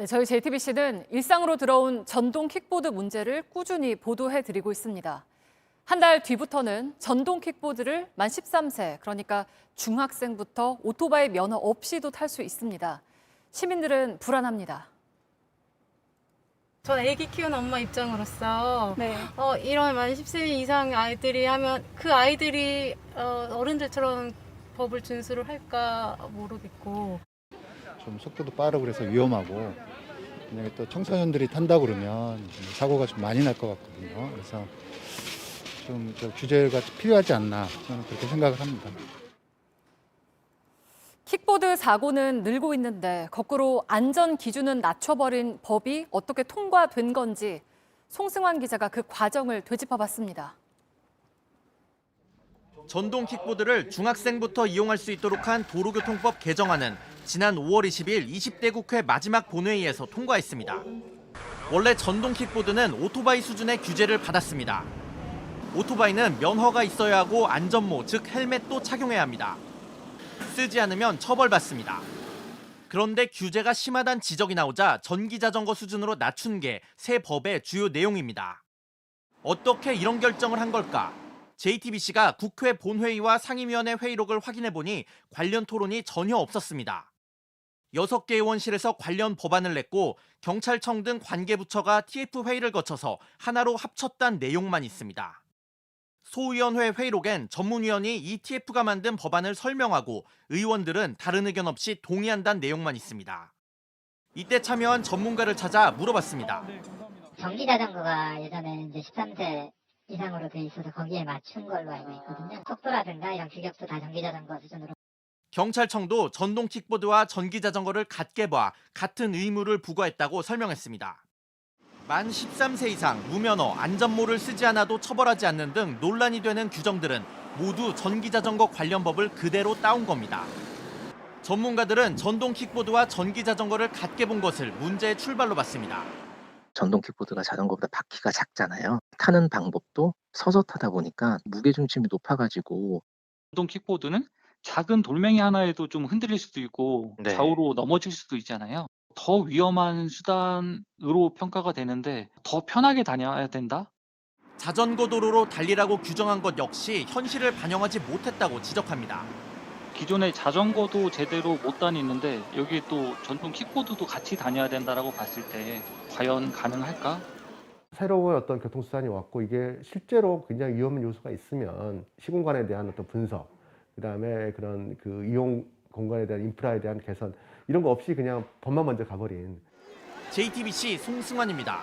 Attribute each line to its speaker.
Speaker 1: 네, 저희 JTBC는 일상으로 들어온 전동 킥보드 문제를 꾸준히 보도해드리고 있습니다. 한 달 뒤부터는 전동 킥보드를 만 13세, 그러니까 중학생부터 오토바이 면허 없이도 탈 수 있습니다. 시민들은 불안합니다.
Speaker 2: 전 아기 키우는 엄마 입장으로서
Speaker 1: 네.
Speaker 2: 이런 만 10세 이상 아이들이 하면 그 아이들이 어른들처럼 법을 준수를 할까 모르겠고.
Speaker 3: 좀 속도도 빠르고 그래서 위험하고 만약에 또 청소년들이 탄다고 그러면 사고가 좀 많이 날 것 같거든요. 그래서 좀 규제가 필요하지 않나 저는 그렇게 생각을 합니다.
Speaker 1: 킥보드 사고는 늘고 있는데 거꾸로 안전 기준은 낮춰버린 법이 어떻게 통과된 건지 송승환 기자가 그 과정을 되짚어봤습니다.
Speaker 4: 전동 킥보드를 중학생부터 이용할 수 있도록 한 도로교통법 개정안은 지난 5월 20일 20대 국회 마지막 본회의에서 통과했습니다. 원래 전동 킥보드는 오토바이 수준의 규제를 받았습니다. 오토바이는 면허가 있어야 하고 안전모, 즉 헬멧도 착용해야 합니다. 쓰지 않으면 처벌받습니다. 그런데 규제가 심하다는 지적이 나오자 전기자전거 수준으로 낮춘 게 새 법의 주요 내용입니다. 어떻게 이런 결정을 한 걸까? JTBC가 국회 본회의와 상임위원회 회의록을 확인해보니 관련 토론이 전혀 없었습니다. 6개 의원실에서 관련 법안을 냈고 경찰청 등 관계부처가 TF 회의를 거쳐서 하나로 합쳤다는 내용만 있습니다. 소위원회 회의록엔 전문위원이 이 TF가 만든 법안을 설명하고 의원들은 다른 의견 없이 동의한다는 내용만 있습니다. 이때 참여한 전문가를 찾아 물어봤습니다.
Speaker 5: 전기자전거가 예전에 이제 13세 이상으로 돼 있어서 거기에 맞춘 걸로 알고 있거든요. 속도라든가 이런 규격도 다 전기자전거 수준으로.
Speaker 4: 경찰청도 전동 킥보드와 전기자전거를 같게 봐 같은 의무를 부과했다고 설명했습니다. 만 13세 이상 무면허, 안전모를 쓰지 않아도 처벌하지 않는 등 논란이 되는 규정들은 모두 전기자전거 관련 법을 그대로 따온 겁니다. 전문가들은 전동 킥보드와 전기자전거를 같게 본 것을 문제의 출발로 봤습니다.
Speaker 6: 전동 킥보드가 자전거보다 바퀴가 작잖아요. 타는 방법도 서서 타다 보니까 무게중심이 높아가지고
Speaker 7: 전동 킥보드는 작은 돌멩이 하나에도 좀 흔들릴 수도 있고
Speaker 6: 네.
Speaker 7: 좌우로 넘어질 수도 있잖아요. 더 위험한 수단으로 평가가 되는데 더 편하게 다녀야 된다?
Speaker 4: 자전거 도로로 달리라고 규정한 것 역시 현실을 반영하지 못했다고 지적합니다.
Speaker 7: 기존의 자전거도 제대로 못 다니는데 여기에 또 전동 킥보드도 같이 다녀야 된다라고 봤을 때 과연 가능할까?
Speaker 8: 새로운 어떤 교통수단이 왔고 이게 실제로 굉장히 위험한 요소가 있으면 시공간에 대한 어떤 분석, 그다음에 그런 그 이용 공간에 대한 인프라에 대한 개선 이런 거 없이 그냥 법만 먼저 가버린.
Speaker 4: JTBC 송승환입니다.